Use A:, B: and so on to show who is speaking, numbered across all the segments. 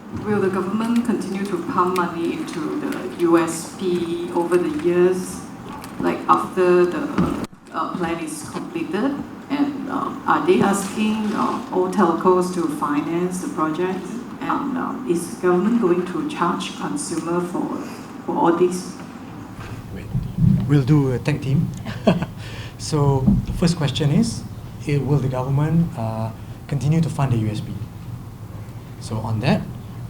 A: Will the government continue to pump money into the USP over the years, like after the plan is completed? And are they asking all telcos to finance the project? And is government going to charge consumer for all this?
B: We'll do a tag team. So the first question is, will the government continue to fund the USP? So on that,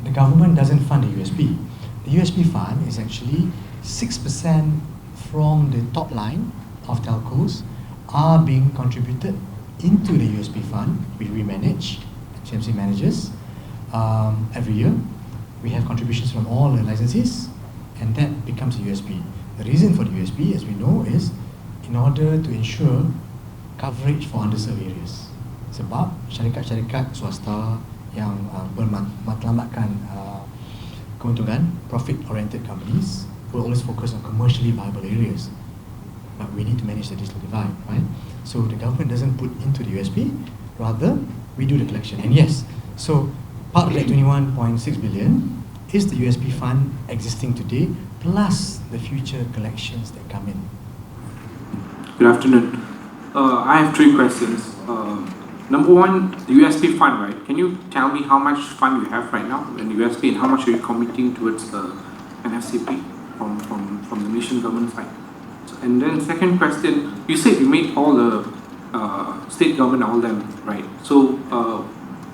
B: the government doesn't fund the USP. The USP fund is actually 6% from the top line of telcos are being contributed into the USP fund, which we manage, MCMC manages every year. We have contributions from all the licensees, and that becomes a USP. The reason for the USP, as we know, is in order to ensure coverage for underserved areas. Sebab syarikat-syarikat swasta yang bermatlamatkan keuntungan, profit-oriented companies will always focus on commercially viable areas. But we need to manage the digital divide, right? So the government doesn't put into the USP, rather we do the collection. And yes, so part of that 21.6 billion is the USP fund existing today, plus the future collections that come in.
C: Good afternoon. I have three questions. Number one, the USP fund, right? Can you tell me how much fund you have right now in the USP and how much are you committing towards the NFCP from the Malaysian government side? And then second question, you said you made all the state government, all them, right? So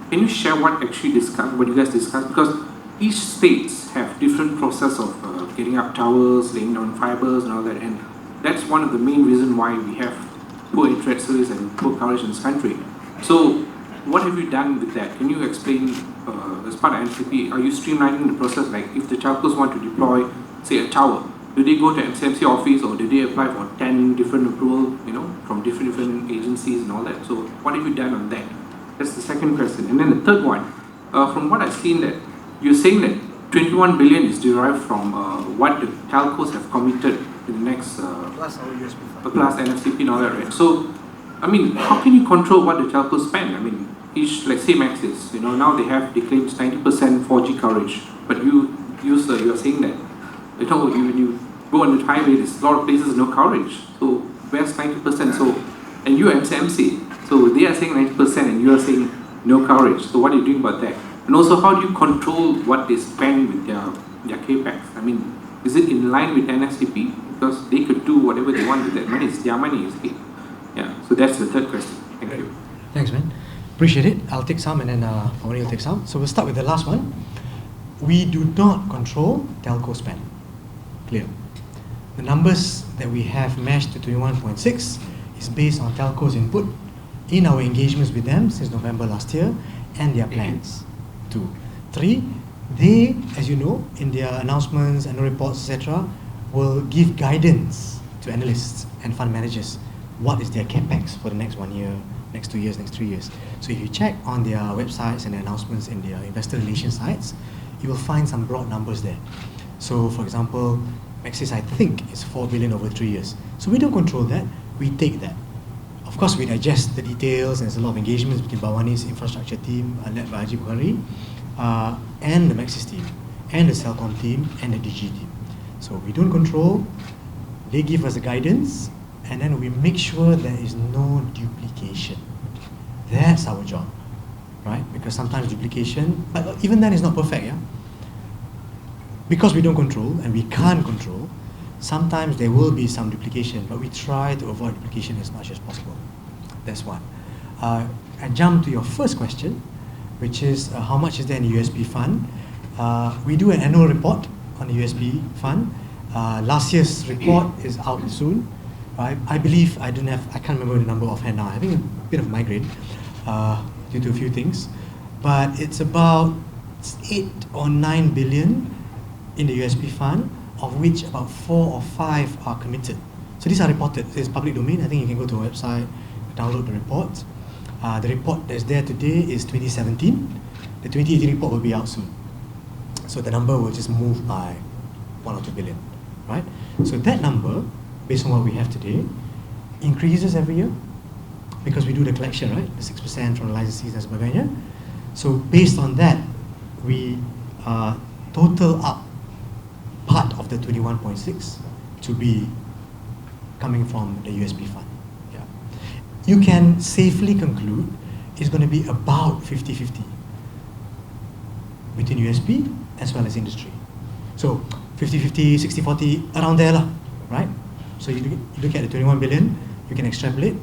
C: can you share what you guys discussed? Because each states have different process of getting up towers, laying down fibers and all that, and that's one of the main reasons why we have poor internet service and poor coverage in this country. So what have you done with that? Can you explain, as part of NFCP, are you streamlining the process? Like if the telcos want to deploy, say, a tower, do they go to MCMC office or do they apply for 10 different approval, from different agencies and all that? So what have you done on that? That's the second question. And then the third one, from what I've seen, that you're saying that 21 billion is derived from what the telcos have committed in the next
B: Plus our USP fund.
C: Plus NFCP and all that, right? So, I mean, how can you control what the telcos spend? I mean, each, like say Maxis, now they claim 90% 4G coverage, but you're saying that, when you go on the highway, there's a lot of places no coverage. So where's 90%? So, and you're MCMC, so they are saying 90% and you are saying no coverage. So what are you doing about that? And also, how do you control what they spend with their capex? I mean, is it in line with NFCP? Because they could do whatever they want with that money. It's their money, is it? Yeah. So that's the third question. Thank you.
B: Thanks, man. Appreciate it. I'll take some and then Pawani will take some. So we'll start with the last one. We do not control telco spend. Clear. The numbers that we have matched to 21.6 is based on telcos input in our engagements with them since November last year and their plans. 2. 3. They, as you know, in their announcements, annual reports, etc., will give guidance to analysts and fund managers. What is their capex for the next 1 year, next 2 years, next 3 years? So if you check on their websites and their announcements in their investor relations sites, you will find some broad numbers there. So for example, Maxis, I think, is 4 billion over 3 years. So we don't control that, we take that. Of course, we digest the details, and there's a lot of engagements between Bawani's infrastructure team, led by Haji Bukhari, and the Maxis team, and the Celcom team, and the DG team. So we don't control, they give us the guidance, and then we make sure there is no duplication. That's our job, right? Because sometimes duplication, but even then is not perfect, yeah? Because we don't control, and we can't control, sometimes there will be some duplication, but we try to avoid duplication as much as possible. That's one. I jump to your first question, which is how much is there in the USP fund? We do an annual report on the USP fund. Last year's report is out soon. I believe, I can't remember the number offhand now. I'm having a bit of migraine due to a few things. But it's about 8 or 9 billion in the USP fund, of which about 4 or 5 are committed. So these are reported. It's public domain. I think you can go to our website, download the report. The report that's there today is 2017. The 2018 report will be out soon. So the number will just move by 1 or 2 billion, right? So that number, based on what we have today, increases every year because we do the collection, right? The 6% from the licensees and sebagainya. So based on that, we total up part of the 21.6 to be coming from the USP fund. Yeah. You can safely conclude it's going to be about 50-50 between USP as well as industry. So 50-50, 60-40, around there lah, right? So you look at the 21 billion, you can extrapolate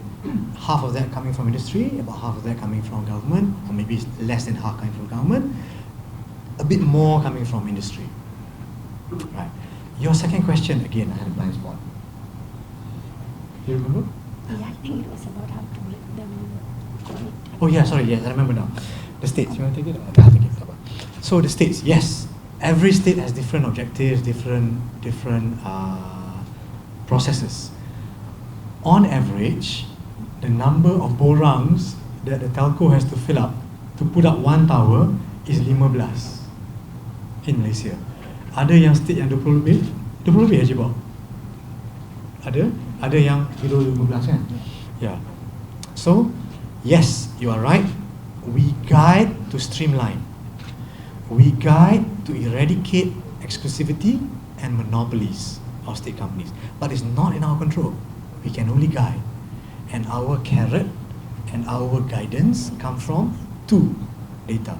B: half of that coming from industry, about half of that coming from government, or maybe less than half coming from government, a bit more coming from industry. Right. Your second question, again, I had a blind spot. Do you remember?
D: Yeah, I think it was about how to make them commit.
B: Oh yeah, sorry, yes, I remember now. The states, you want to take it? Okay, I'll take it. So the states, yes, every state has different objectives, different processes. On average, the number of borangs that the telco has to fill up to put up one tower is 15 in Malaysia. Ada yang state yang 20 lebih? 20 lebih aja bawah. Ada yang below 15 kan? Yeah. So, yes, you are right. We guide to streamline. We guide to eradicate exclusivity and monopolies of state companies. But it's not in our control. We can only guide. And our carrot and our guidance come from two data.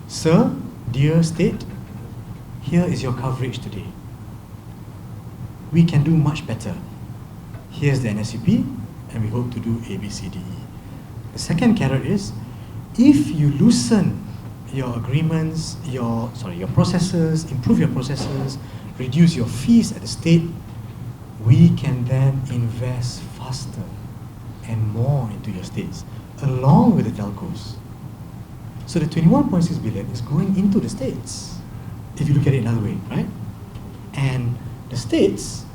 B: Sir, dear state, here is your coverage today. We can do much better. Here's the NFCP, and we hope to do A, B, C, D, E. The second carrot is, if you loosen your agreements, your processes, improve your processes, reduce your fees at the state, we can then invest faster and more into your states, along with the telcos. So the 21.6 billion is going into the states, if you look at it another way, right? And the states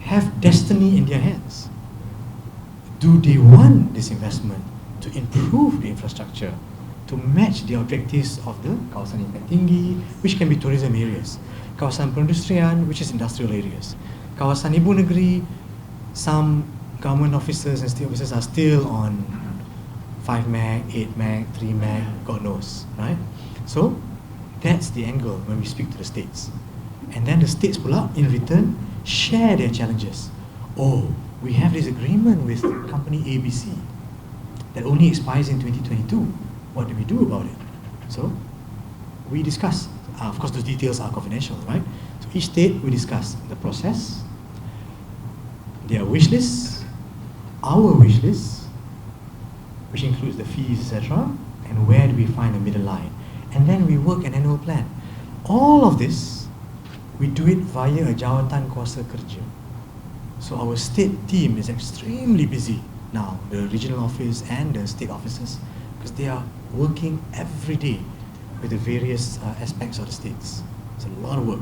B: have destiny in their hands. Do they want this investment to improve the infrastructure, to match the objectives of the kawasan impact tinggi, which can be tourism areas, kawasan perindustrian, which is industrial areas, kawasan ibu negeri, some government officers and state officers are still on 5 meg, 8 meg, 3 meg, God knows, right? So that's the angle when we speak to the states. And then the states pula, in return, share their challenges. Oh, we have this agreement with company ABC that only expires in 2022. What do we do about it? So we discuss. Of course, those details are confidential, right? So each state will discuss the process, their wish lists, our wish list, which includes the fees, etc., and where do we find a middle line. And then we work an annual plan. All of this, we do it via a jawatan kuasa kerja. So our state team is extremely busy now, the regional office and the state offices, because they are working every day with the various aspects of the states. It's a lot of work.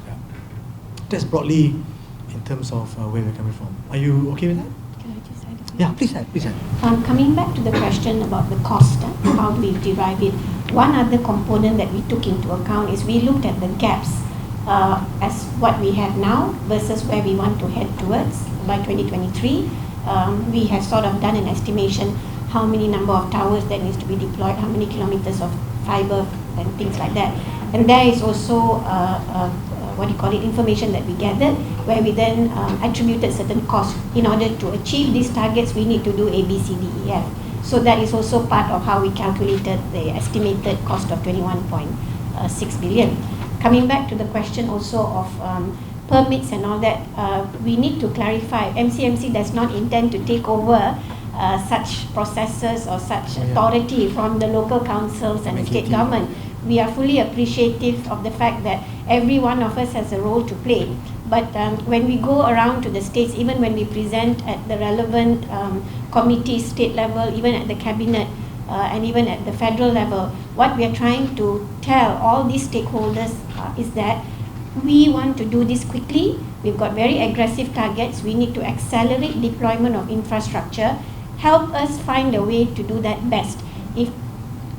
B: Yeah. That's broadly in terms of where we're coming from. Are you okay with that?
D: Can I just add a few?
B: Yeah, please add, please add.
D: Coming back to the question about the cost, how we derive it, one other component that we took into account is we looked at the gaps as what we have now versus where we want to head towards by 2023. We have sort of done an estimation how many number of towers that needs to be deployed, how many kilometers of fiber and things like that. And there is also information that we gathered where we then attributed certain costs. In order to achieve these targets, we need to do A, B, C, D, E, F. So that is also part of how we calculated the estimated cost of 21.6 billion. Coming back to the question also of permits and all that, we need to clarify, MCMC does not intend to take over such processes or such authority from the local councils and the state government. We are fully appreciative of the fact that every one of us has a role to play. But when we go around to the states, even when we present at the relevant committees, state level, even at the cabinet, and even at the federal level, what we are trying to tell all these stakeholders is that we want to do this quickly. We've got very aggressive targets. We need to accelerate deployment of infrastructure. Help us find a way to do that best. If,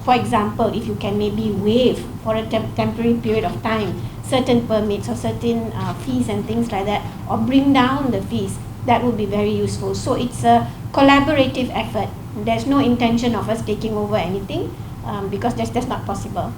D: for example, if you can maybe waive for a temporary period of time certain permits or certain fees and things like that, or bring down the fees, that would be very useful. So it's a collaborative effort. There's no intention of us taking over anything. because that's not possible.